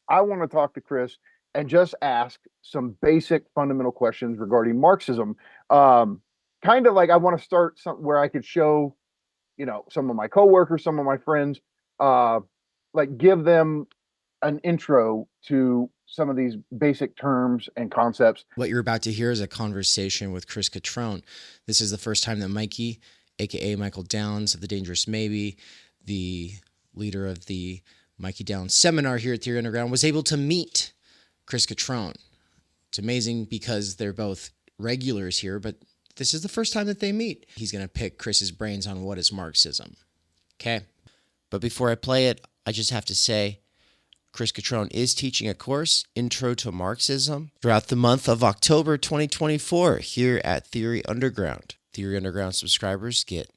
I want to talk to Chris and just ask some basic fundamental questions regarding Marxism. Um, Kind of like I want to start something where I could show, some of my coworkers, some of my friends, uh, like give them an intro to some of these basic terms and concepts. What you're about to hear is a conversation with Chris Cutrone. This is the first time that Mikey, aka Michael Downs of the Dangerous Maybe, the leader of the Mikey Downs seminar here at Theory Underground, was able to meet Chris Cutrone. It's amazing because they're both regulars here, but this is the first time that they meet. He's going to pick Chris's brains on what is Marxism. Okay? But before I play it, I just have to say, Chris Cutrone is teaching a course, Intro to Marxism, throughout the month of October 2024 here at Theory Underground. Theory Underground subscribers get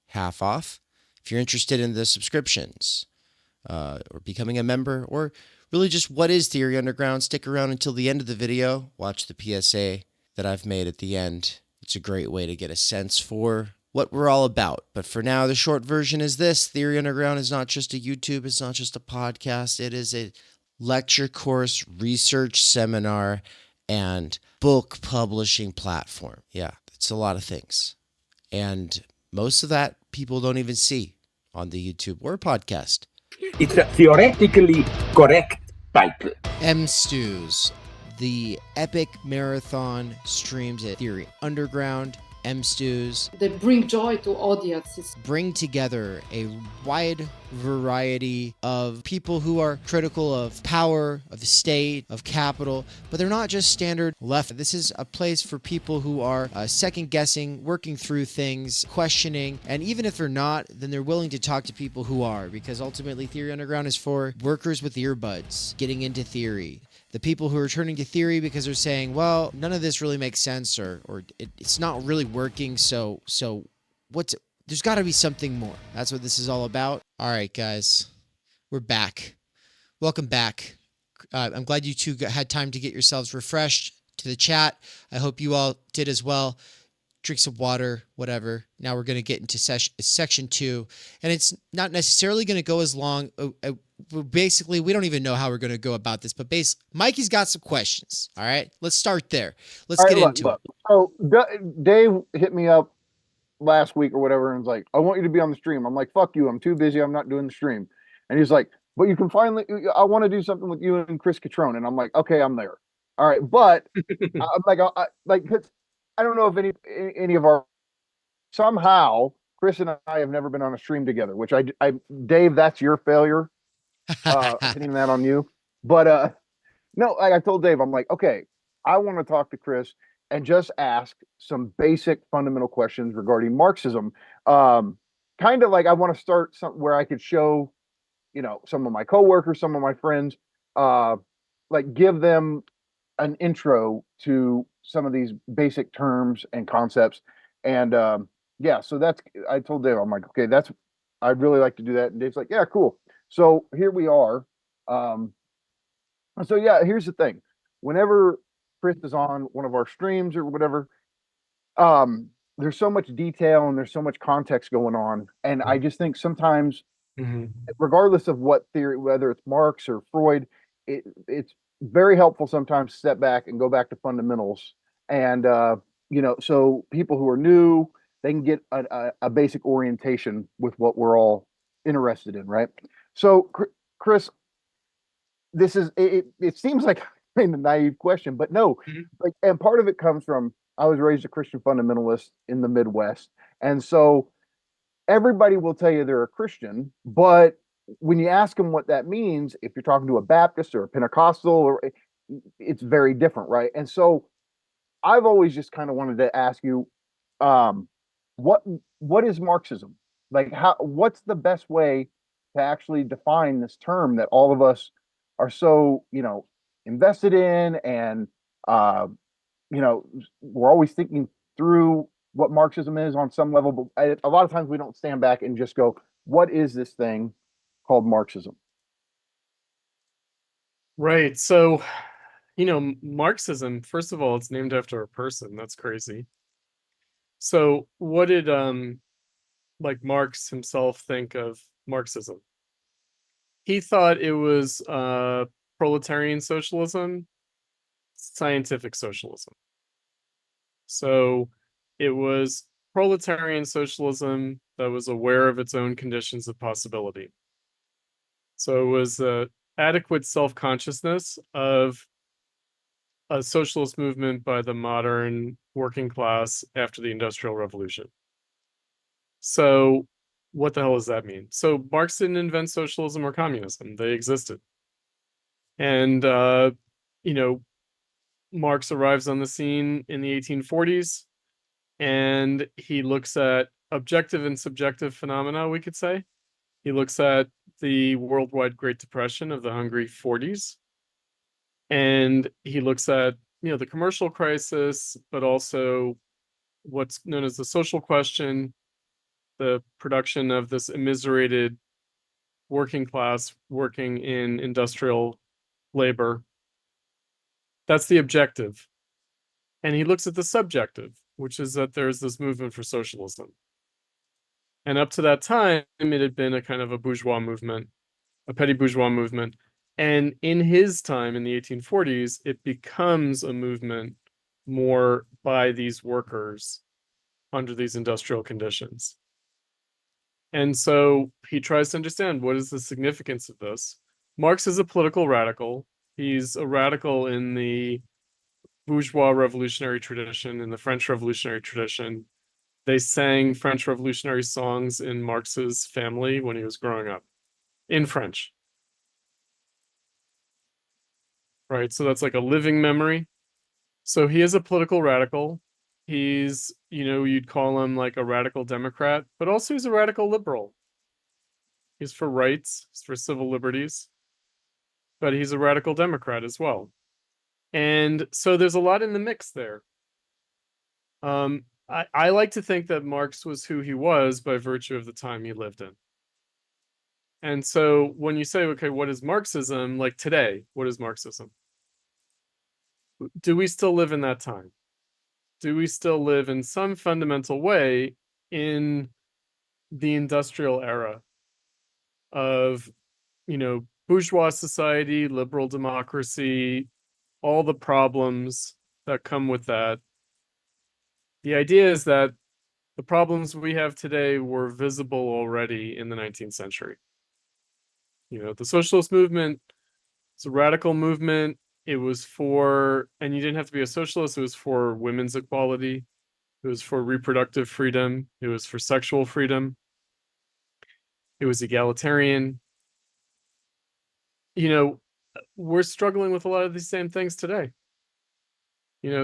half off. If you're interested in the subscriptions or becoming a member, or really just what is Theory Underground, stick around until the end of the video. Watch the PSA that I've made at the end. It's a great way to get a sense for what we're all about. But for now, the short version is this. Theory Underground is not just a YouTube. It's not just a podcast. It is a lecture course, research seminar, and book publishing platform. Yeah, it's a lot of things. And most of that people don't even see on the YouTube or podcast. It's a theoretically correct title. M-Stews, the epic marathon streams at Theory Underground. M-Stews. They bring joy to audiences. Bring together a wide variety of people who are critical of power, of the state, of capital, but they're not just standard left. This is a place for people who are second guessing, working through things, questioning, and even if they're not, then they're willing to talk to people who are, because ultimately Theory Underground is for workers with earbuds getting into theory. The people who are turning to theory because they're saying, well, none of this really makes sense, or it's not really working. So there's got to be something more. That's what this is all about. All right, guys, we're back. Welcome back. I'm glad you two had time to get yourselves refreshed to the chat. I hope you all did as well. Drink some water, whatever. Now we're going to get into section 2, and it's not necessarily going to go as long. Basically, we don't even know how we're going to go about this, but Mikey's got some questions. All right, let's start there. Let's get into it. So Dave hit me up last week or whatever and was like, I want you to be on the stream. I'm like, fuck you, I'm too busy, I'm not doing the stream. And he's like, but you can finally, I want to do something with you and Chris Cutrone. And I'm like, okay, I'm there. All right, but I'm like, I don't know if any of our, somehow Chris and I have never been on a stream together, which I Dave, that's your failure. Hitting that on you. But no, like I told Dave, I'm like, okay, I want to talk to Chris and just ask some basic fundamental questions regarding Marxism. Kind of like I want to start something where I could show, some of my coworkers, some of my friends, like give them an intro to some of these basic terms and concepts. And yeah, so I told Dave, I'm like, okay, I'd really like to do that. And Dave's like, yeah, cool. So here we are. So yeah, here's the thing. Whenever Chris is on one of our streams or whatever, there's so much detail and there's so much context going on. And I just think sometimes, regardless of what theory, whether it's Marx or Freud, it's very helpful sometimes to step back and go back to fundamentals. And, so people who are new, they can get a basic orientation with what we're all interested in, right? So, Chris, this is it seems like a naive question, but no, like, and part of it comes from I was raised a Christian fundamentalist in the Midwest, and so everybody will tell you they're a Christian, but when you ask them what that means, if you're talking to a Baptist or a Pentecostal, it's very different, right? And so I've always just kind of wanted to ask you, what is Marxism? Like, what's the best way to actually define this term that all of us are so, invested in, and we're always thinking through what Marxism is on some level, but a lot of times we don't stand back and just go, what is this thing called Marxism? Right. So, Marxism, first of all, it's named after a person. That's crazy. So what did like Marx himself think of Marxism? He thought it was proletarian socialism, scientific socialism. So it was proletarian socialism that was aware of its own conditions of possibility. So it was adequate self-consciousness of a socialist movement by the modern working class after the Industrial Revolution. So what the hell does that mean? So Marx didn't invent socialism or communism. They existed. And, you know, Marx arrives on the scene in the 1840s, and he looks at objective and subjective phenomena, we could say. He looks at the worldwide Great Depression of the Hungry 40s. And he looks at, the commercial crisis, but also what's known as the social question, the production of this immiserated working class working in industrial labor. That's the objective. And he looks at the subjective, which is that there's this movement for socialism. And up to that time, it had been a kind of a bourgeois movement, a petty bourgeois movement. And in his time, in the 1840s, it becomes a movement more by these workers under these industrial conditions. And so he tries to understand, what is the significance of this? Marx is a political radical. He's a radical in the bourgeois revolutionary tradition, in the French revolutionary tradition. They sang French revolutionary songs in Marx's family when he was growing up, in French. Right, so that's like a living memory. So he is a political radical. He's, you'd call him like a radical Democrat, but also he's a radical liberal. He's for rights, he's for civil liberties, but he's a radical Democrat as well. And so there's a lot in the mix there. I like to think that Marx was who he was by virtue of the time he lived in. And so when you say, okay, what is Marxism? Like today, what is Marxism? Do we still live in that time? Do we still live in some fundamental way in the industrial era of, bourgeois society, liberal democracy, all the problems that come with that? The idea is that the problems we have today were visible already in the 19th century. The socialist movement, it's a radical movement. It was for, and you didn't have to be a socialist, it was for women's equality. It was for reproductive freedom. It was for sexual freedom. It was egalitarian. We're struggling with a lot of these same things today.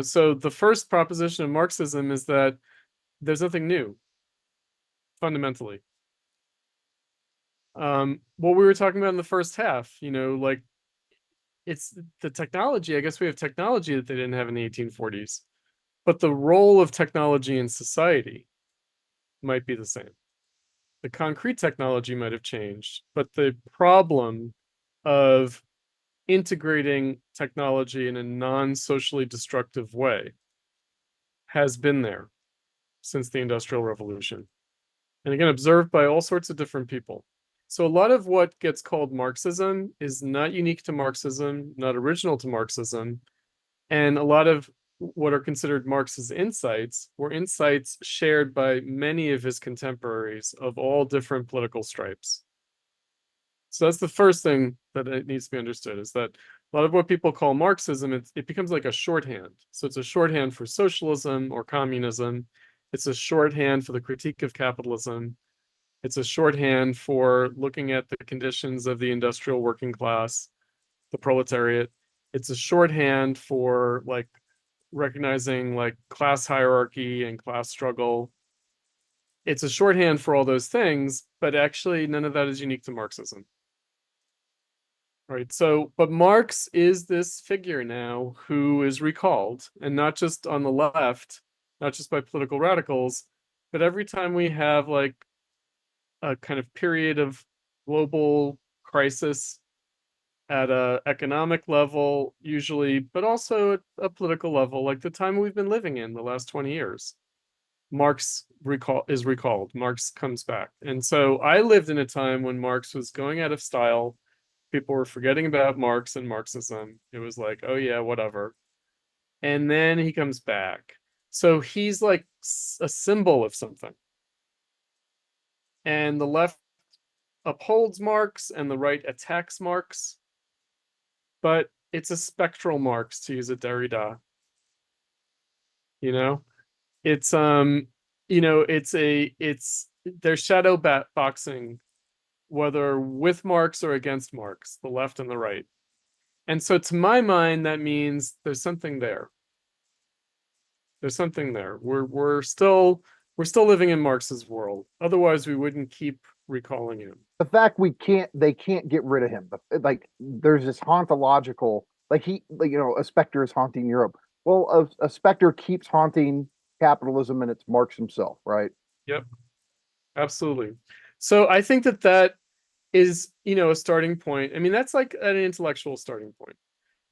So the first proposition of Marxism is that there's nothing new, fundamentally. What we were talking about in the first half, like it's the technology. I guess we have technology that they didn't have in the 1840s, but the role of technology in society might be the same. The concrete technology might have changed, but the problem of integrating technology in a non-socially destructive way has been there since the Industrial Revolution. And again, observed by all sorts of different people. So a lot of what gets called Marxism is not unique to Marxism, not original to Marxism. And a lot of what are considered Marx's insights were insights shared by many of his contemporaries of all different political stripes. So that's the first thing that it needs to be understood, is that a lot of what people call Marxism, it becomes like a shorthand. So it's a shorthand for socialism or communism. It's a shorthand for the critique of capitalism. It's a shorthand for looking at the conditions of the industrial working class, the proletariat. It's a shorthand for like recognizing like class hierarchy and class struggle. It's a shorthand for all those things, but actually none of that is unique to Marxism. Right. So, but Marx is this figure now who is recalled, and not just on the left, not just by political radicals, but every time we have like a kind of period of global crisis at a economic level, usually, but also at a political level, like the time we've been living in the last 20 years. Marx is recalled. Marx comes back. And so I lived in a time when Marx was going out of style. People were forgetting about Marx and Marxism. It was like, oh yeah, whatever. And then he comes back. So he's like a symbol of something. And the left upholds Marx and the right attacks Marx. But it's a spectral Marx, to use a Derrida. You know? It's it's they're shadow boxing, whether with Marx or against Marx, the left and the right. And so to my mind, that means there's something there. There's something there. We're still living in Marx's world. Otherwise, we wouldn't keep recalling him. The fact they can't get rid of him. Like there's this hauntological, like a specter is haunting Europe. Well, a specter keeps haunting capitalism, and it's Marx himself, right? Yep, absolutely. So I think that is, a starting point. I mean, that's like an intellectual starting point.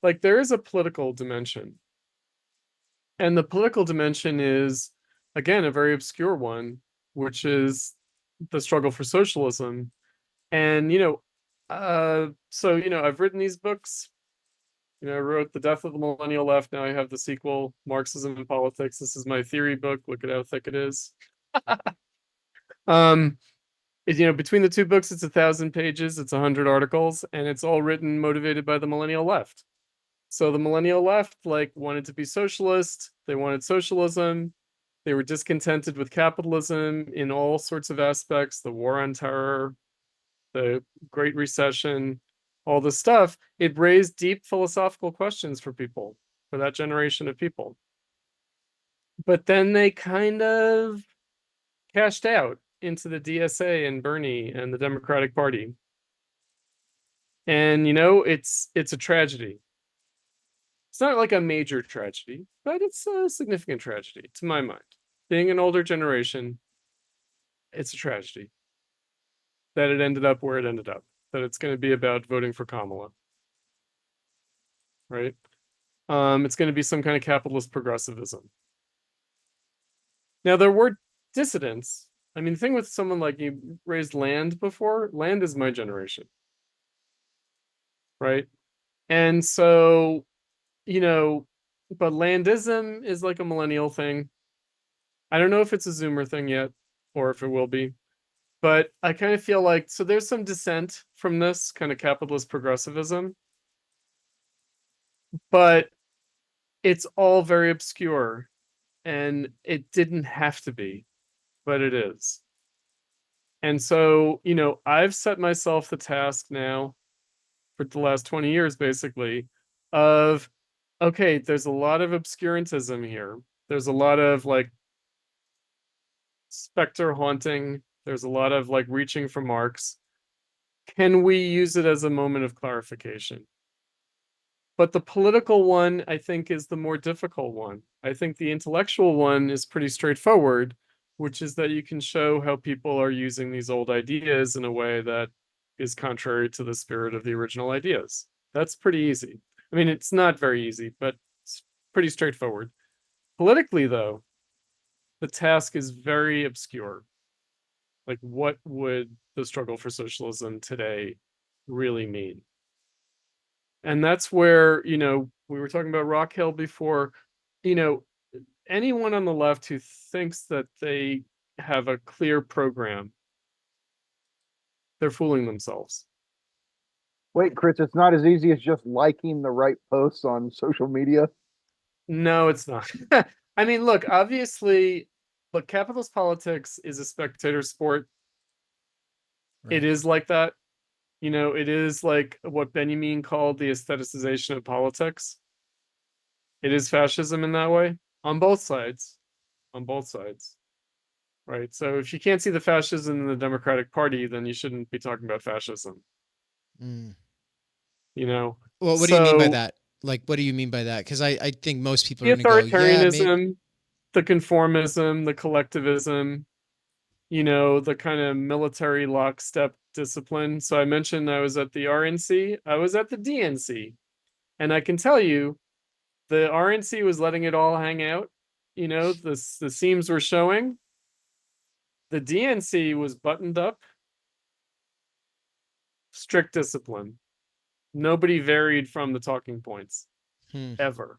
Like there is a political dimension. And the political dimension is, again, a very obscure one, which is the struggle for socialism. And, I've written these books. I wrote The Death of the Millennial Left. Now I have the sequel, Marxism and Politics. This is my theory book. Look at how thick it is. Between the two books, it's 1,000 pages, it's 100 articles, and it's all written motivated by the millennial left. So the millennial left wanted to be socialist. They wanted socialism. They were discontented with capitalism in all sorts of aspects, the war on terror, the Great Recession, all this stuff. It raised deep philosophical questions for people, for that generation of people. But then they kind of cashed out into the DSA and Bernie and the Democratic Party. And it's a tragedy. It's not like a major tragedy, but it's a significant tragedy to my mind. Being an older generation, it's a tragedy that it ended up where it ended up, that it's going to be about voting for Kamala. Right? It's going to be some kind of capitalist progressivism. Now, there were dissidents. I mean, the thing with someone like you raised Land before, Land is my generation. Right? And so, but Landism is like a millennial thing. I don't know if it's a Zoomer thing yet, or if it will be. But I kind of feel like, so there's some dissent from this kind of capitalist progressivism. But it's all very obscure. And it didn't have to be, but it is. And so, I've set myself the task now for the last 20 years, basically, of, okay, there's a lot of obscurantism here. There's a lot of specter haunting. There's a lot of reaching for Marx. Can we use it as a moment of clarification? But the political one, I think, is the more difficult one. I think the intellectual one is pretty straightforward, which is that you can show how people are using these old ideas in a way that is contrary to the spirit of the original ideas. That's pretty easy. I mean, it's not very easy, but it's pretty straightforward. Politically, though, the task is very obscure. What would the struggle for socialism today really mean? And that's where, we were talking about Rock Hill before, anyone on the left who thinks that they have a clear program, they're fooling themselves. Wait, Chris, it's not as easy as just liking the right posts on social media. No, it's not. I mean, look, obviously, capitalist politics is a spectator sport. Right. It is like that. It is like what Benjamin called the aestheticization of politics. It is fascism in that way, on both sides. On both sides. Right? So if you can't see the fascism in the Democratic Party, then you shouldn't be talking about fascism. Mm. Well, what do you mean by that? What do you mean by that? Because I think most people are going to go, authoritarianism, the conformism, the collectivism, the kind of military lockstep discipline. So I mentioned I was at the RNC, I was at the DNC, and I can tell you the RNC was letting it all hang out. The seams were showing. The DNC was buttoned up, strict discipline. Nobody varied from the talking points Hmm. ever.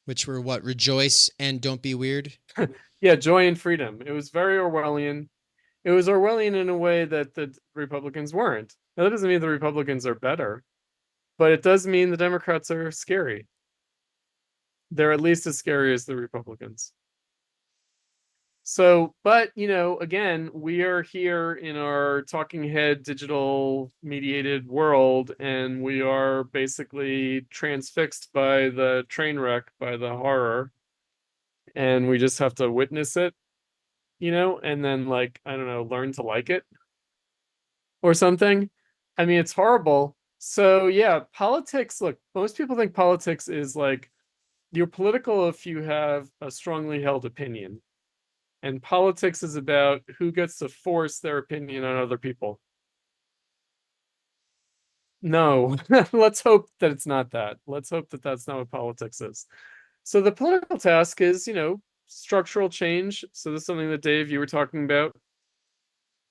Which were what? Rejoice and don't be weird. Yeah, joy and freedom. It was very Orwellian. It was Orwellian in a way that the Republicans weren't. Now, that doesn't mean the Republicans are better, but it does mean the Democrats are scary. They're at least as scary as the Republicans. So, but again, we are here in our talking head digital mediated world, and we are basically transfixed by the train wreck, by the horror, and we just have to witness it, and then, like, I don't know, learn to like it or something. I mean, it's horrible. So yeah, politics, look, most people think politics is like you're political if you have a strongly held opinion. And politics is about who gets to force their opinion on other people. No, let's hope that it's not that. Let's hope that that's not what politics is. So the political task is, structural change. So this is something that Dave, you were talking about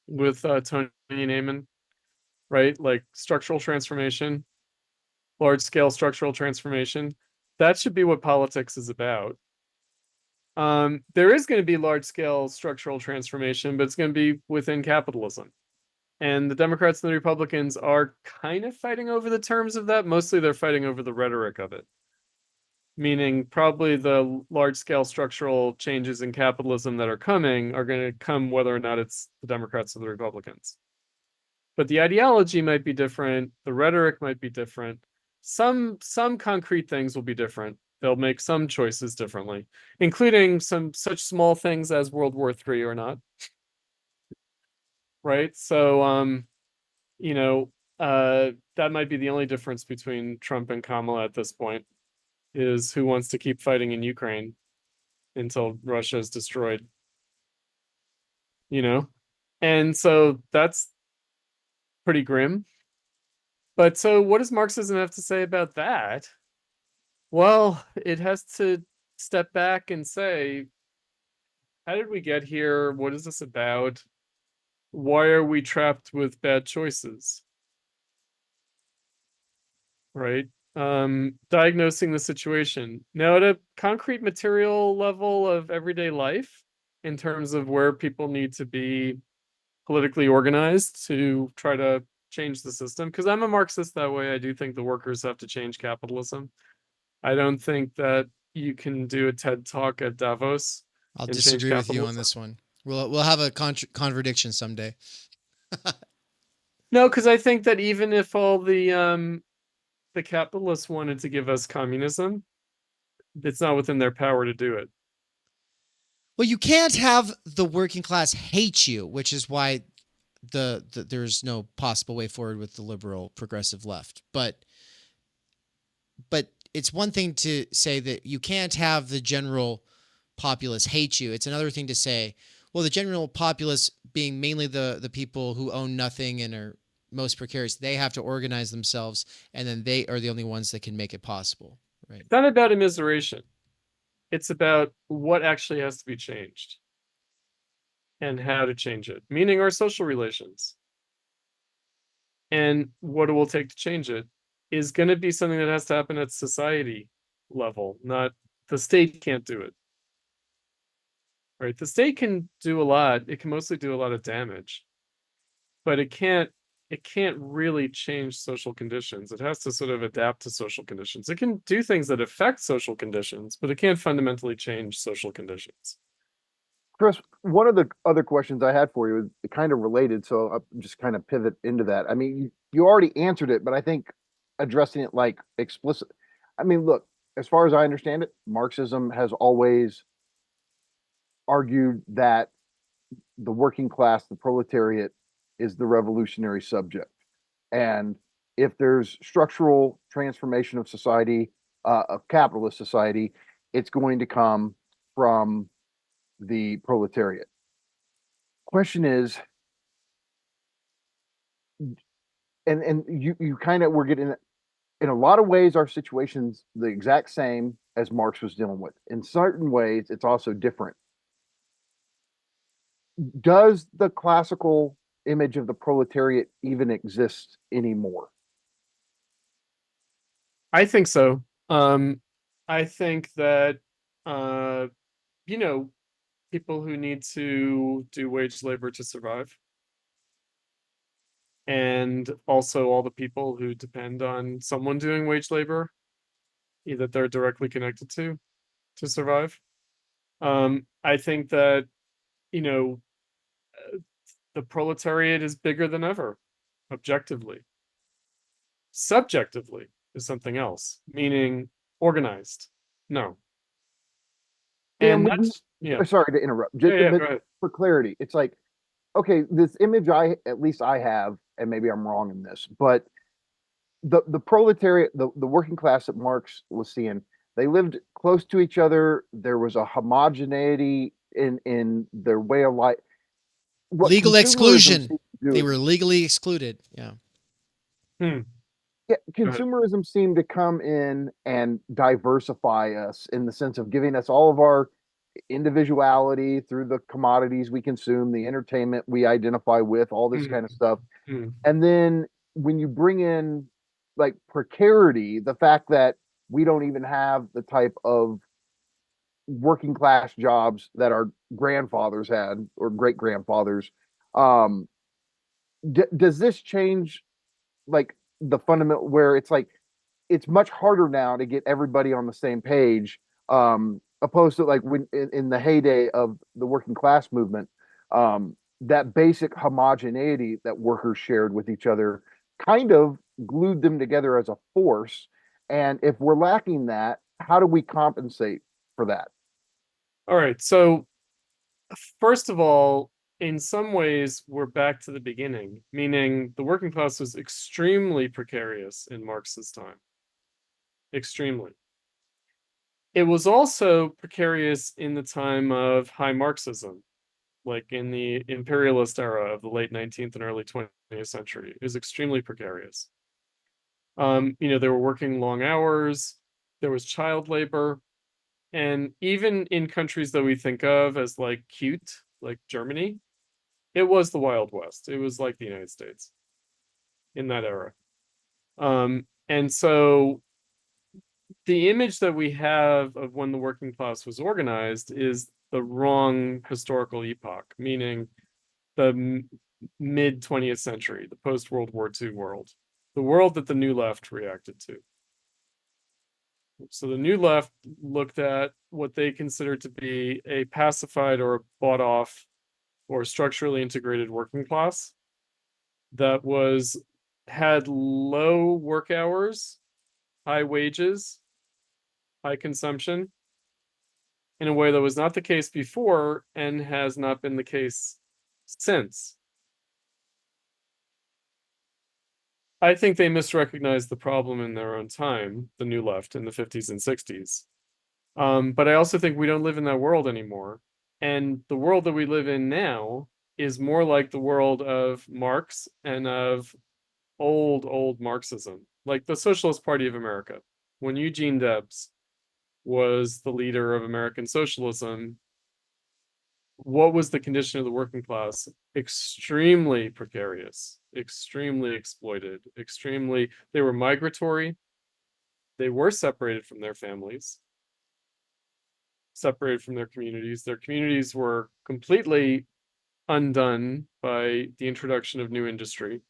with Tony Naiman, right? Like structural transformation, large scale structural transformation. That should be what politics is about. There is going to be large scale structural transformation, but it's going to be within capitalism. And the Democrats and the Republicans are kind of fighting over the terms of that. Mostly they're fighting over the rhetoric of it. Meaning probably the large scale structural changes in capitalism that are coming are going to come whether or not it's the Democrats or the Republicans. But the ideology might be different. The rhetoric might be different. Some concrete things will be different. They'll make some choices differently, including some such small things as World War III or not. Right? So that might be the only difference between Trump and Kamala at this point, is who wants to keep fighting in Ukraine until Russia is destroyed. And so that's pretty grim. But so what does Marxism have to say about that? Well, it has to step back and say, how did we get here? What is this about? Why are we trapped with bad choices? Right? Diagnosing the situation. Now, at a concrete material level of everyday life, in terms of where people need to be politically organized to try to change the system, because I'm a Marxist that way. I do think the workers have to change capitalism. I don't think that you can do a TED talk at Davos I'll and change disagree with you on capitalism. this one. We'll have a contradiction someday. No, because I think that even if all the capitalists wanted to give us communism, it's not within their power to do it. Well, you can't have the working class hate you, which is why there's no possible way forward with the liberal progressive left. But it's one thing to say that you can't have the general populace hate you. It's another thing to say, well, the general populace, being mainly the people who own nothing and are most precarious, they have to organize themselves, and then they are the only ones that can make it possible. Right? It's not about immiseration. It's about what actually has to be changed and how to change it, meaning our social relations. And what it will take to change it is going to be something that has to happen at society level, not the state can't do it. Right? The state can do a lot. It can mostly do a lot of damage, but it can't really change social conditions. It has to sort of adapt to social conditions. It can do things that affect social conditions, but it can't fundamentally change social conditions. Chris, one of the other questions I had for you is kind of related, so I'll just kind of pivot into that. I mean, you already answered it, but I think addressing it like explicit. I mean, look, as far as I understand it, Marxism has always argued that the working class, the proletariat, is the revolutionary subject. And if there's structural transformation of society, of capitalist society, it's going to come from the proletariat. Question is, and you kind of, we're getting, in a lot of ways our situation's the exact same as Marx was dealing with. In certain ways it's also different. Does the classical image of the proletariat even exist anymore? I think so. I think that you know, people who need to do wage labor to survive, and also all the people who depend on someone doing wage labor, that they're directly connected to survive. I think that, you know, the proletariat is bigger than ever, objectively. Subjectively is something else, meaning organized. No. Dan, And that's, yeah. sorry to interrupt, Yeah, yeah, but go ahead. for clarity, it's like, okay, this image at least I have, and maybe I'm wrong in this, but the proletariat, the working class that Marx was seeing, they lived close to each other. There was a homogeneity in their way of life. What Legal consumerism exclusion. seems to They do, were legally excluded. Yeah. Hmm. yeah, Go ahead. consumerism seemed to come in and diversify us in the sense of giving us all of our individuality through the commodities we consume, the entertainment we identify with, all this kind of Hmm. stuff. Hmm. And then when you bring in like precarity, the fact that we don't even have the type of working class jobs that our grandfathers had or great grandfathers, um, does this change like the fundamental where it's like it's much harder now to get everybody on the same page, opposed to like when in the heyday of the working class movement, that basic homogeneity that workers shared with each other kind of glued them together as a force. And if we're lacking that, how do we compensate for that? All right. So, first of all, in some ways, we're back to the beginning, meaning the working class was extremely precarious in Marx's time. Extremely. It was also precarious in the time of high Marxism, like in the imperialist era of the late 19th and early 20th century. It was extremely precarious. They were working long hours, there was child labor, and even in countries that we think of as like cute, like Germany, it was the Wild West. It was like the United States in that era. And so the image that we have of when the working class was organized is the wrong historical epoch, meaning the mid 20th century, the post World War II world, the world that the New Left reacted to. So the New Left looked at what they considered to be a pacified or bought off or structurally integrated working class that had low work hours, high wages, high consumption, in a way that was not the case before and has not been the case since. I think they misrecognized the problem in their own time, the New Left in the 50s and 60s. But I also think we don't live in that world anymore. And the world that we live in now is more like the world of Marx and of old Marxism, like the Socialist Party of America. When Eugene Debs was the leader of American socialism, what was the condition of the working class? Extremely precarious, extremely exploited, they were migratory, they were separated from their families, separated from their communities. Their communities were completely undone by the introduction of new industry.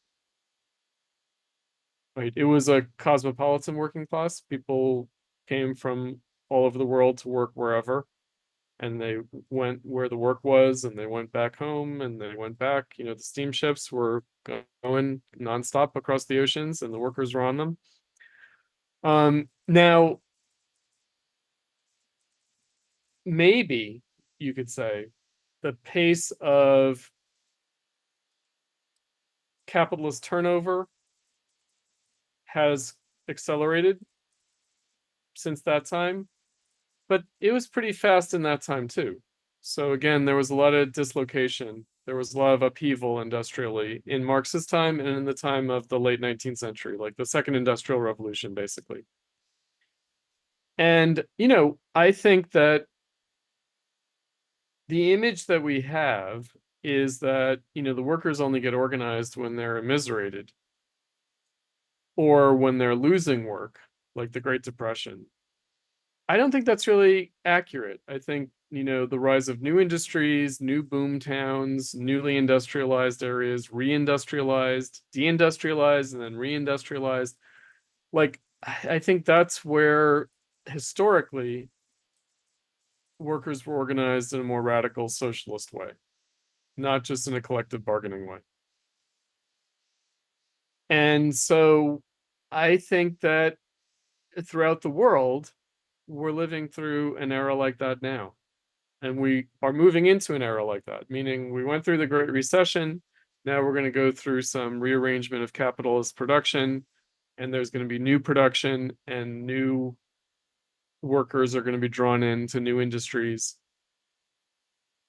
Right? It was a cosmopolitan working class. People came from all over the world to work wherever, and they went where the work was, and they went back home, and they went back. The steamships were going nonstop across the oceans, and the workers were on them. Now, maybe you could say the pace of capitalist turnover has accelerated since that time, but it was pretty fast in that time too. So again, there was a lot of dislocation. There was a lot of upheaval industrially in Marx's time and in the time of the late 19th century, like the second industrial revolution, basically. And, I think that the image that we have is that, the workers only get organized when they're immiserated or when they're losing work, like the Great Depression. I don't think that's really accurate. I think, the rise of new industries, new boom towns, newly industrialized areas, reindustrialized, deindustrialized, and then reindustrialized. Like, I think that's where historically workers were organized in a more radical socialist way, not just in a collective bargaining way. And so I think that throughout the world, we're living through an era like that now. And we are moving into an era like that, meaning we went through the Great Recession. Now we're going to go through some rearrangement of capitalist production, and there's going to be new production, and new workers are going to be drawn into new industries.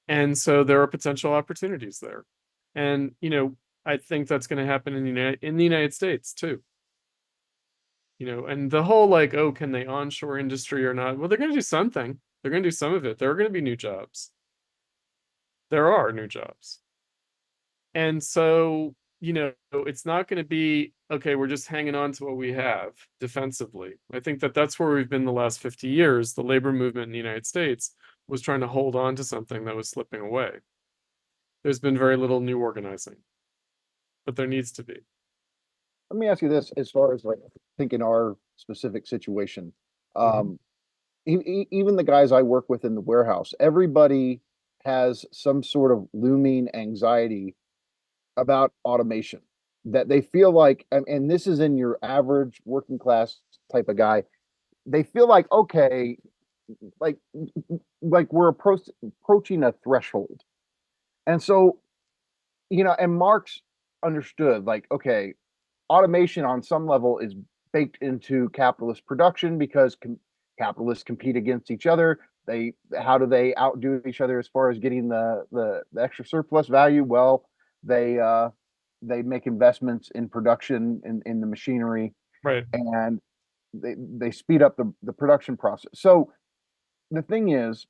And so there are potential opportunities there. And, I think that's going to happen in the United States too. And the whole like, oh, can they onshore industry or not? Well, they're going to do something. They're going to do some of it. There are going to be new jobs. There are new jobs. And so, it's not going to be, okay, we're just hanging on to what we have defensively. I think that that's where we've been the last 50 years. The labor movement in the United States was trying to hold on to something that was slipping away. There's been very little new organizing, but there needs to be. Let me ask you this, as far as like thinking our specific situation. Even the guys I work with in the warehouse, everybody has some sort of looming anxiety about automation, that they feel like, and this is in your average working class type of guy, they feel like, okay, like we're approaching a threshold. And so, and Marx understood, like, okay, automation on some level is baked into capitalist production because capitalists compete against each other. How do they outdo each other as far as getting the extra surplus value? Well, they make investments in production in the machinery, Right. and they speed up the production process. So the thing is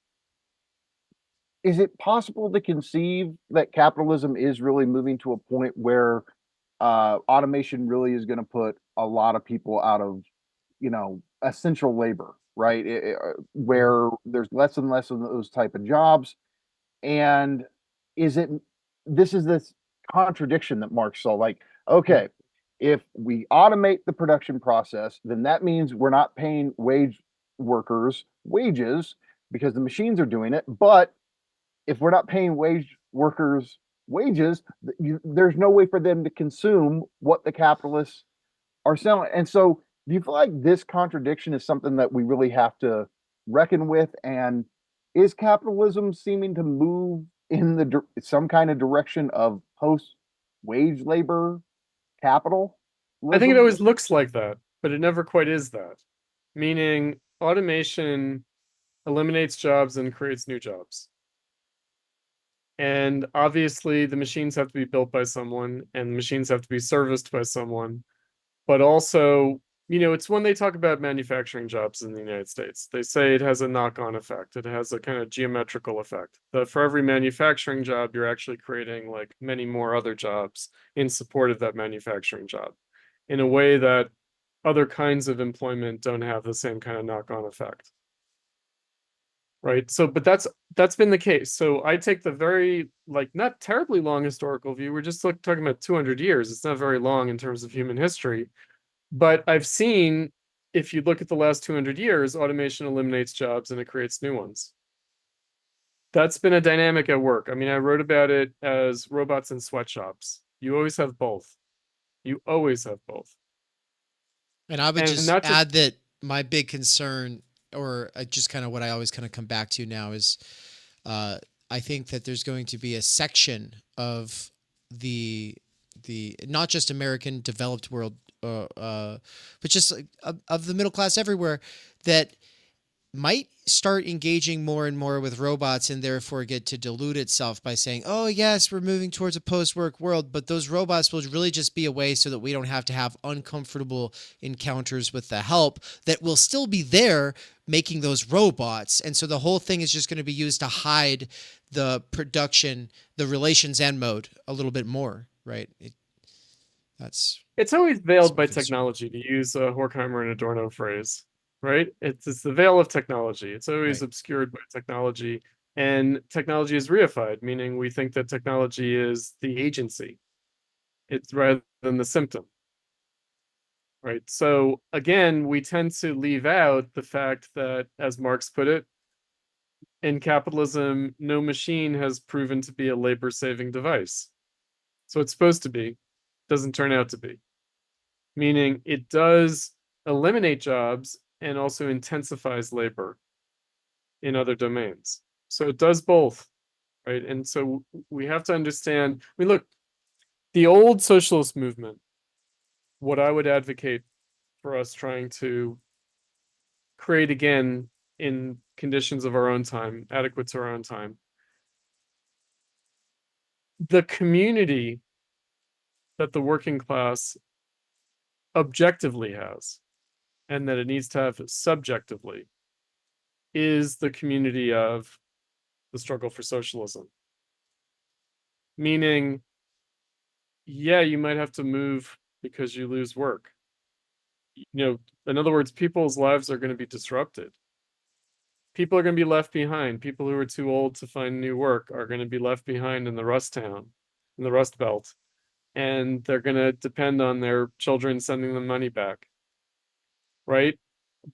it possible to conceive that capitalism is really moving to a point where automation really is going to put a lot of people out of, essential labor, right? Where there's less and less of those type of jobs. And this is this contradiction that Marx saw, like, okay, if we automate the production process, then that means we're not paying wage workers wages because the machines are doing it. But if we're not paying wage workers wages, there's no way for them to consume what the capitalists are selling. And so do you feel like this contradiction is something that we really have to reckon with? And is capitalism seeming to move in some kind of direction of post wage labor capital? I think it always looks like that, but it never quite is that. Meaning automation eliminates jobs and creates new jobs. And obviously the machines have to be built by someone, and the machines have to be serviced by someone. But also, it's when they talk about manufacturing jobs in the United States, they say it has a knock-on effect. It has a kind of geometrical effect. That for every manufacturing job, you're actually creating like many more other jobs in support of that manufacturing job, in a way that other kinds of employment don't have the same kind of knock-on effect. Right. So, but that's been the case. So I take the very, like, not terribly long historical view. We're just talking about 200 years. It's not very long in terms of human history. But I've seen, if you look at the last 200 years, automation eliminates jobs and it creates new ones. That's been a dynamic at work. I mean, I wrote about it as robots in sweatshops. You always have both. You always have both. And I would just add that my big concern, or just kind of what I always kind of come back to now, is I think that there's going to be a section of the not just American developed world, but just of the middle class everywhere, that might start engaging more and more with robots, and therefore get to delude itself by saying, oh yes, we're moving towards a post-work world, but those robots will really just be a way so that we don't have to have uncomfortable encounters with the help that will still be there making those robots. And so the whole thing is just going to be used to hide the production, the relations end mode a little bit more, right? It's always veiled by my concern. technology, to use a Horkheimer and Adorno phrase, right? It's the veil of technology. It's always Right. obscured by technology, and technology is reified, meaning we think that technology is the agency. It's rather than the symptom, right? So again, we tend to leave out the fact that, as Marx put it, in capitalism, no machine has proven to be a labor-saving device. So it's supposed to be, doesn't turn out to be. Meaning it does eliminate jobs and also intensifies labor in other domains. So it does both, right? And so we have to understand, I mean, look, the old socialist movement, what I would advocate for us trying to create again in conditions of our own time, adequate to our own time, the community that the working class objectively has, and that it needs to have subjectively, is the community of the struggle for socialism. Meaning, yeah, you might have to move because you lose work. You know, in other words, people's lives are going to be disrupted. People are going to be left behind. People who are too old to find new work are going to be left behind in the Rust Town, in the Rust Belt, and they're going to depend on their children sending them money back. Right?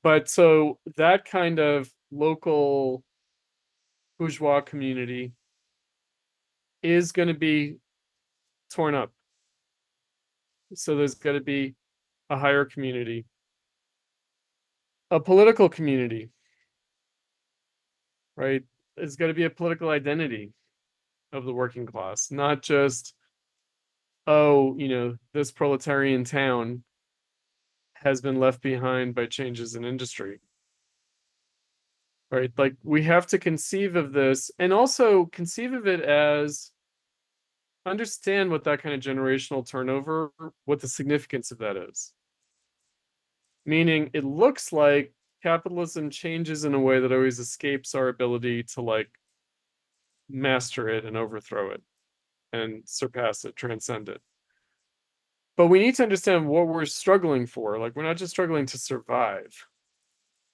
But so that kind of local bourgeois community is going to be torn up. So there's got to be a higher community, a political community, right? There's got to be a political identity of the working class, not just, oh, you know, this proletarian town has been left behind by changes in industry, right? Like we have to conceive of this and also conceive of it as understand what that kind of generational turnover, what the significance of that is. Meaning it looks like capitalism changes in a way that always escapes our ability to like master it and overthrow it and surpass it, transcend it. But we need to understand what we're struggling for. Like we're not just struggling to survive,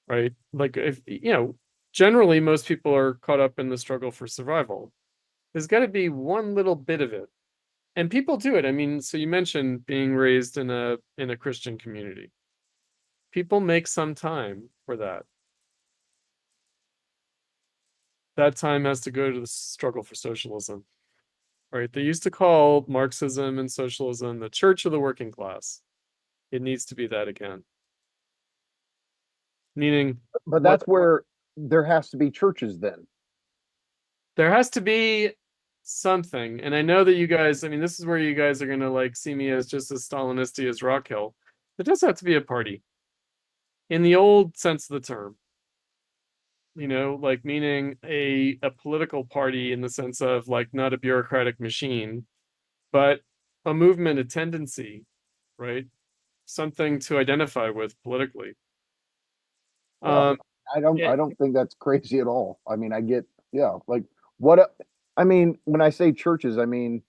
right? Like if you know, generally most people are caught up in the struggle for survival. There's got to be one little bit of it. And people do it. I mean, so you mentioned being raised in a Christian community. People make some time for that. That time has to go to the struggle for socialism. Right? They used to call Marxism and socialism the church of the working class. It needs to be that again. Meaning, But what that's where there has to be churches then. there has to be something. And I know that you guys, I mean, this is where you guys are going to like see me as just as Stalinisty as Rockhill. There does have to be a party in the old sense of the term. You know, like meaning a political party in the sense of like not a bureaucratic machine, but a movement, a tendency, right? Something to identify with politically. Yeah, Um, I don't yeah, I don't think that's crazy at all. I mean, I get yeah, like what I mean when I say churches, I mean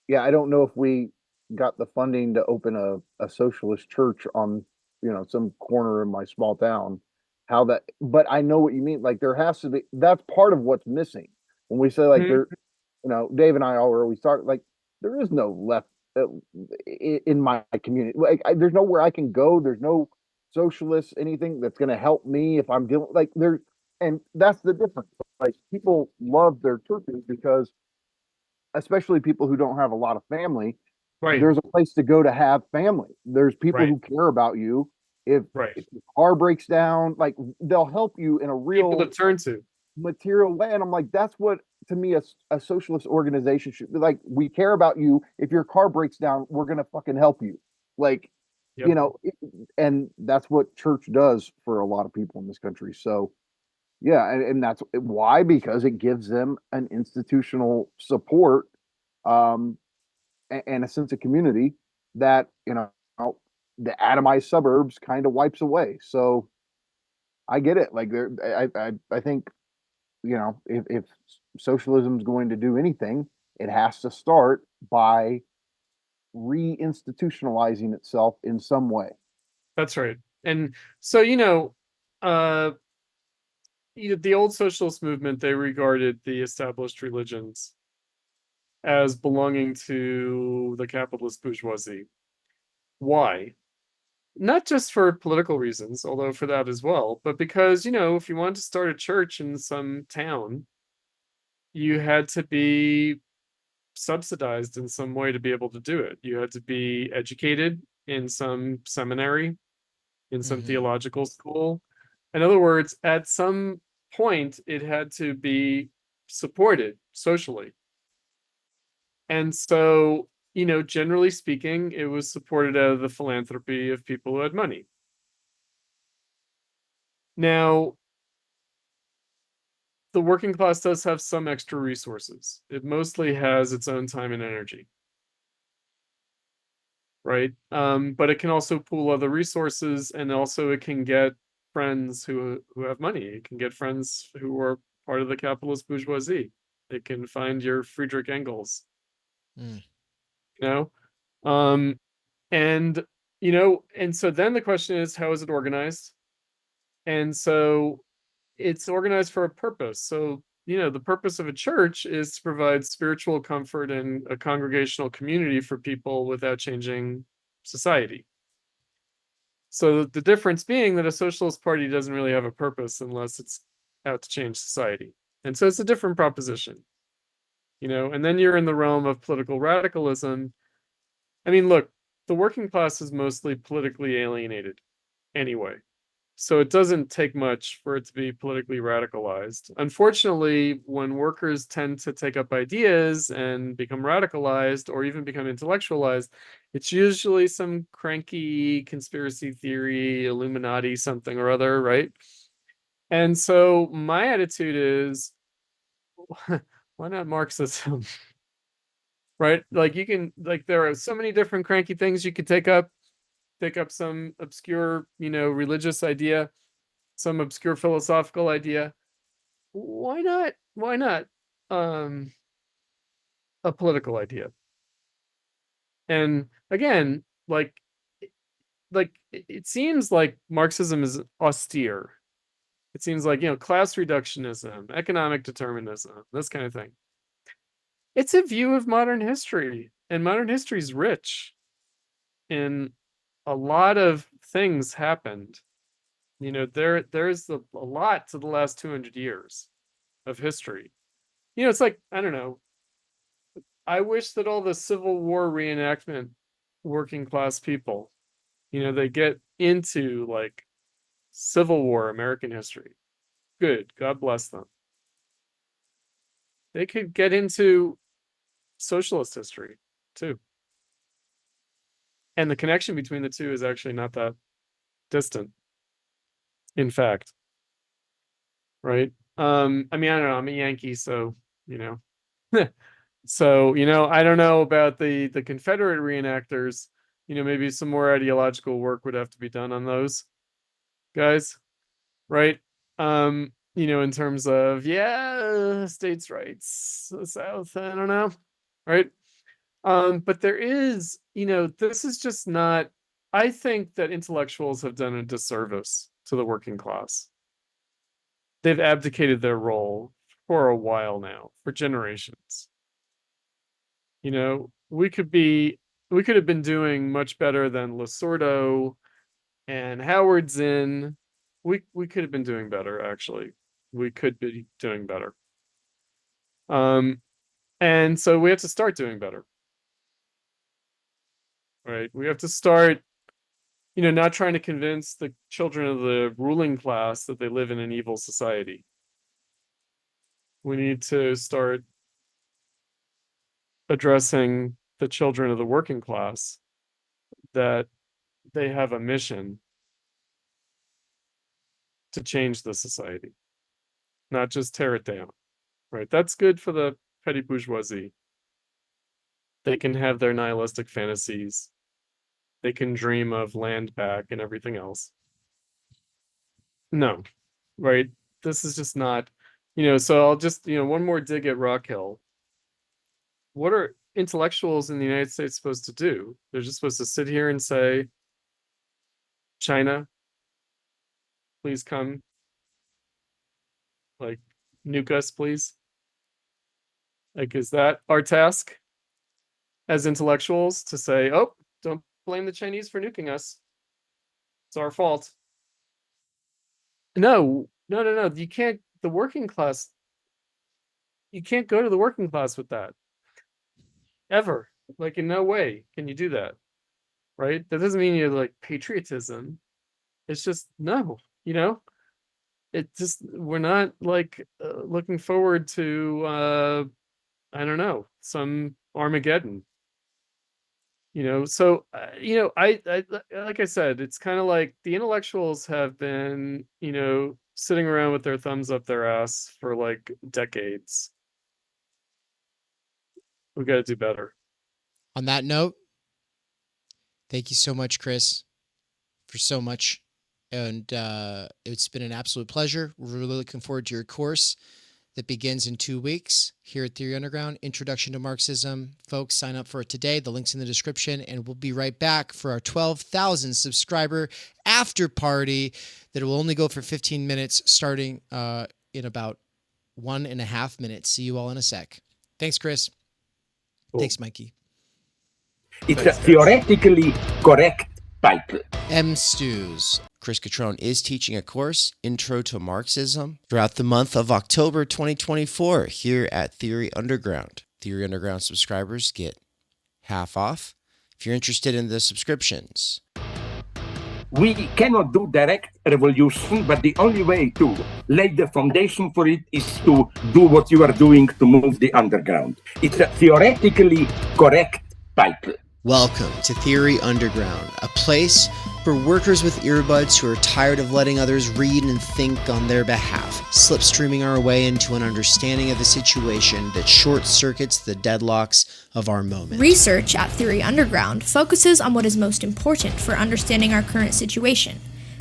yeah, I don't know if we got the funding to open a socialist church on, you know, some corner in my small town. How that, but I know what you mean. Like there has to be, that's part of what's missing. When we say like mhm, there, you know, Dave and I always start like there is no left in my community. Like there's nowhere I can go. There's no socialist anything that's going to help me if I'm dealing like there. And that's the difference. Like people love their churches because, especially people who don't have a lot of family, right, there's a place to go to have family. There's people right, who care about you. If right. if your car breaks down, like they'll help you in a People to real turn to. material way. And I'm like, that's what to me a socialist organization should be like. We care about you. If your car breaks down, we're gonna fucking help you. Like, Yep. you know, and that's what church does for a lot of people in this country. So yeah, and that's why, because it gives them an institutional support, um, and a sense of community that, you know, the atomized suburbs kind of wipes away. So I get it. Like there, I think, you know, if socialism is going to do anything, it has to start by reinstitutionalizing itself in some way. That's right. And so, the old socialist movement, they regarded the established religions as belonging to the capitalist bourgeoisie. Why? Not just for political reasons, although for that as well, but because, if you wanted to start a church in some town, you had to be subsidized in some way to be able to do it. You had to be educated in some seminary, in some theological school. In other words, at some point, it had to be supported socially. And so, generally speaking, it was supported out of the philanthropy of people who had money. Now, the working class does have some extra resources. It mostly has its own time and energy, right? But it can also pool other resources, and also it can get friends who have money. It can get friends who are part of the capitalist bourgeoisie. It can find your Friedrich Engels. And and so then the question is, how is it organized? And so it's organized for a purpose. So, the purpose of a church is to provide spiritual comfort and a congregational community for people without changing society. So the difference being that a socialist party doesn't really have a purpose unless it's out to change society. And so it's a different proposition, and then you're in the realm of political radicalism. I mean, look, the working class is mostly politically alienated anyway. So it doesn't take much for it to be politically radicalized. Unfortunately, when workers tend to take up ideas and become radicalized or even become intellectualized, it's usually some cranky conspiracy theory, Illuminati, something or other, right? And so my attitude is, why not Marxism? Right? There are so many different cranky things you could take up some obscure, religious idea, some obscure philosophical idea. Why not a political idea? And again, it seems like Marxism is austere. It seems like, class reductionism, economic determinism, this kind of thing. It's a view of modern history, and modern history is rich in a lot of things happened. There's a lot to the last 200 years of history. It's like, I don't know. I wish that all the Civil War reenactment working class people, they get into like Civil War American history. Good. God bless them. They could get into socialist history too. And the connection between the two is actually not that distant. In fact. Right? I mean, I don't know, I'm a Yankee, so, so, I don't know about the Confederate reenactors. Maybe some more ideological work would have to be done on those guys, right? In terms of, states' rights, the South, I don't know, right? But there is, this is just not, I think that intellectuals have done a disservice to the working class. They've abdicated their role for a while now, for generations. We could have been doing much better than Lasordo and Howard Zinn. We could have been doing better, actually. We could be doing better. And so we have to start doing better. Right? We have to start, not trying to convince the children of the ruling class that they live in an evil society. We need to start addressing the children of the working class, that they have a mission to change the society, not just tear it down, right? That's good for the petty bourgeoisie. They can have their nihilistic fantasies. They can dream of land back and everything else. No, right? This is just not, so I'll just, one more dig at Rockhill. intellectuals in the United States supposed to do? They're just supposed to sit here and say, China, please come, like, nuke us, please? Like, is that our task as intellectuals, to say, oh, don't blame the Chinese for nuking us, it's our fault? No. You can't, the working class, you can't go to the working class with that. Ever. Like, in no way can you do that. Right? That doesn't mean you're like patriotism. It's just, no, it just, we're not like looking forward to, I don't know, some Armageddon. So, I like I said, it's kind of like the intellectuals have been, sitting around with their thumbs up their ass for like decades. We got to do better. On that note, thank you so much, Chris, for so much. And it's been an absolute pleasure. We're really looking forward to your course that begins in 2 weeks here at Theory Underground, Introduction to Marxism. Folks, sign up for it today. The link's in the description, and we'll be right back for our 12,000 subscriber after party that will only go for 15 minutes, starting in about 1.5 minutes. See you all in a sec. Thanks, Chris. Cool. Thanks, Mikey. It's a theoretically correct title. M. Stews. Chris Cutrone is teaching a course, Intro to Marxism, throughout the month of October 2024 here at Theory Underground. Theory Underground subscribers get half off if you're interested in the subscriptions. We cannot do direct revolution, but the only way to lay the foundation for it is to do what you are doing to move the underground. It's a theoretically correct title. Welcome to Theory Underground, a place for workers with earbuds who are tired of letting others read and think on their behalf, slipstreaming our way into an understanding of the situation that short-circuits the deadlocks of our moment. Research at Theory Underground focuses on what is most important for understanding our current situation: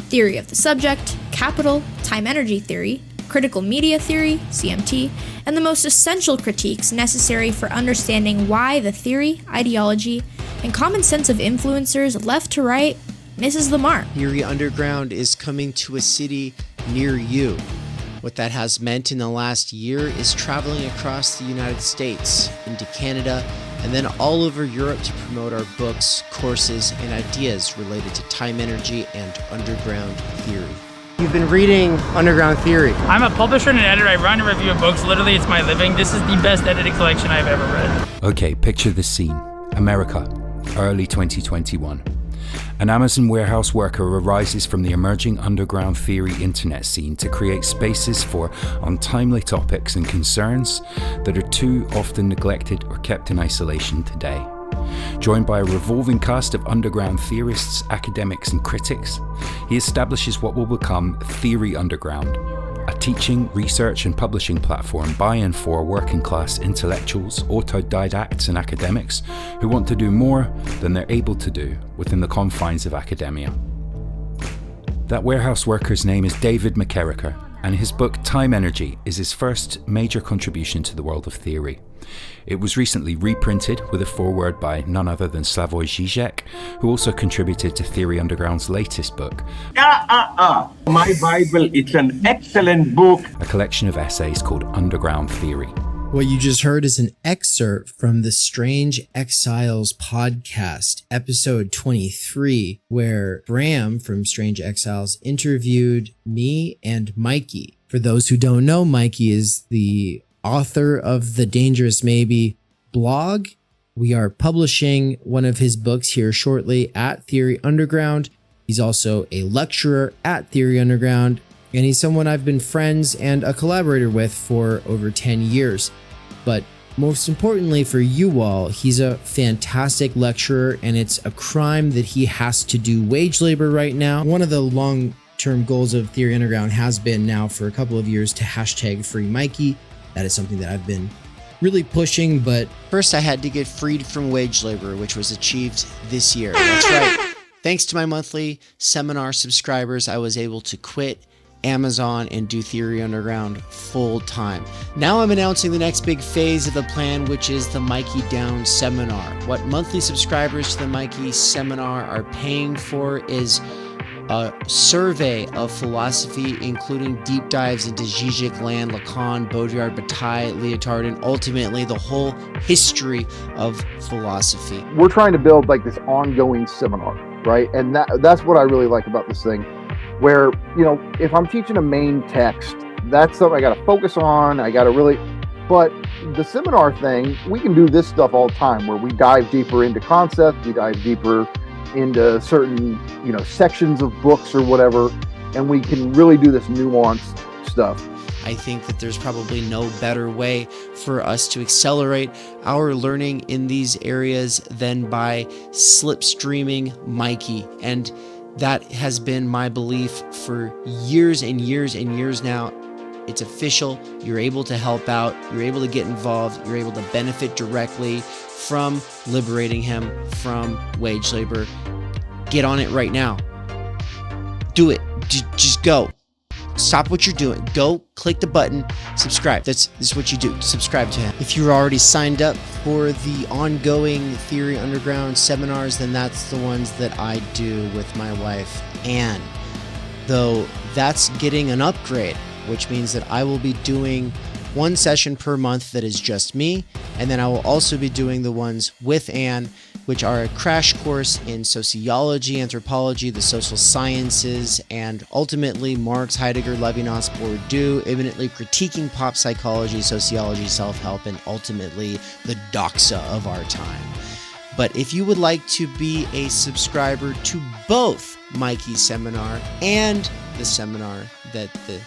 theory of the subject, capital, time-energy theory, critical media theory, CMT, and the most essential critiques necessary for understanding why the theory, ideology, and common sense of influencers left to right misses the mark. Theory Underground is coming to a city near you. What that has meant in the last year is traveling across the United States, into Canada, and then all over Europe to promote our books, courses, and ideas related to time energy and underground theory. You've been reading Underground Theory. I'm a publisher and an editor. I run a review of books. Literally, it's my living. This is the best edited collection I've ever read. Okay, picture this scene. America, early 2021. An Amazon warehouse worker arises from the emerging underground theory internet scene to create spaces for untimely topics and concerns that are too often neglected or kept in isolation today. Joined by a revolving cast of underground theorists, academics, and critics, he establishes what will become Theory Underground, a teaching, research, and publishing platform by and for working-class intellectuals, autodidacts, and academics who want to do more than they're able to do within the confines of academia. That warehouse worker's name is David McKerracher, and his book Timenergy is his first major contribution to the world of theory. It was recently reprinted with a foreword by none other than Slavoj Žižek, who also contributed to Theory Underground's latest book. My Bible, it's an excellent book. A collection of essays called Underground Theory. What you just heard is an excerpt from the Strange Exiles podcast, episode 23, where Bram from Strange Exiles interviewed me and Mikey. For those who don't know, Mikey is the author of the Dangerous Maybe blog. We are publishing one of his books here shortly at Theory Underground. He's also a lecturer at Theory Underground, and he's someone I've been friends and a collaborator with for over 10 years. But most importantly for you all, he's a fantastic lecturer, and it's a crime that he has to do wage labor right now. One of the long-term goals of Theory Underground has been now for a couple of years to hashtag free Mikey. That is something that I've been really pushing, but first I had to get freed from wage labor, which was achieved this year. That's right. Thanks to my monthly seminar subscribers, I was able to quit Amazon and do Theory Underground full time. Now I'm announcing the next big phase of the plan, which is the Mikey Down Seminar. What monthly subscribers to the Mikey Seminar are paying for is a survey of philosophy, including deep dives into Žižek, Land, Lacan, Baudrillard, Bataille, Lyotard, and ultimately the whole history of philosophy. We're trying to build like this ongoing seminar, right? And that's what I really like about this thing, where, you know, if I'm teaching a main text, that's something I got to focus on. I got to really, but the seminar thing, we can do this stuff all the time, where we dive deeper into concepts, we dive deeper into certain, you know, sections of books or whatever, and we can really do this nuanced stuff. I think that there's probably no better way for us to accelerate our learning in these areas than by slipstreaming Mikey. And that has been my belief for years and years and years now. It's official. You're able to help out. You're able to get involved. You're able to benefit directly from liberating him from wage labor. Get on it right now. Do it. Just go. Stop what you're doing. Go click the button. Subscribe. This is what you do. Subscribe to him. If you're already signed up for the ongoing Theory Underground seminars, then that's the ones that I do with my wife, Anne. Though that's getting an upgrade, which means that I will be doing one session per month that is just me, and then I will also be doing the ones with Anne, which are a crash course in sociology, anthropology, the social sciences, and ultimately Marx, Heidegger, Levinas, Bourdieu, imminently critiquing pop psychology, sociology, self-help, and ultimately the doxa of our time. But if you would like to be a subscriber to both Mikey's seminar and the seminar that the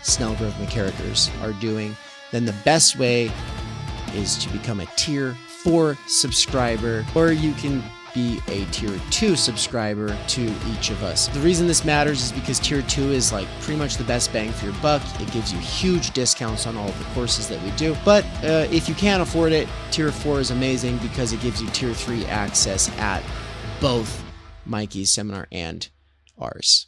Snellgrove McKerrachers are doing, then the best way is to become a Tier 4 subscriber, or you can be a Tier 2 subscriber to each of us. The reason this matters is because Tier 2 is like pretty much the best bang for your buck. It gives you huge discounts on all of the courses that we do. But if you can't afford it, Tier 4 is amazing because it gives you Tier 3 access at both Mikey's seminar and ours.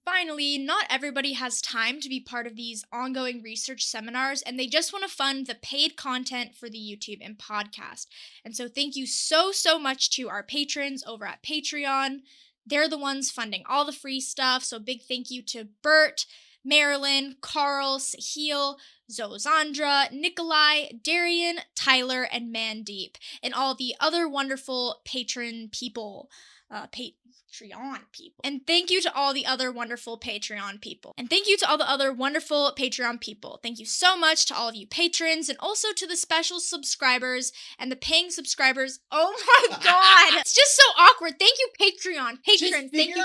Finally, not everybody has time to be part of these ongoing research seminars, and they just want to fund the paid content for the YouTube and podcast. And so thank you so much to our patrons over at Patreon. They're the ones funding all the free stuff, so big thank you to Bert, Marilyn, Carl, Sahil, Zozandra, Nikolai, Darian, Tyler, and Mandeep, and all the other wonderful Patreon people. And thank you to all the other wonderful Patreon people. Thank you so much to all of you patrons, and also to the special subscribers and the paying subscribers. Oh my god! It's just so awkward. Thank you, Patreon. Patrons. Thank you,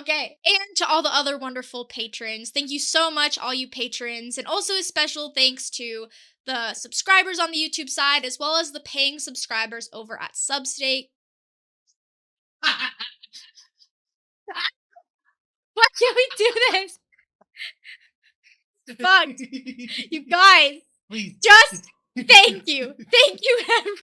okay. And to all the other wonderful patrons. Thank you so much, all you patrons. And also a special thanks to the subscribers on the YouTube side, as well as the paying subscribers over at Substack. Why can't we do this? Fuck. You guys. Please. Just thank you. Thank you, everyone.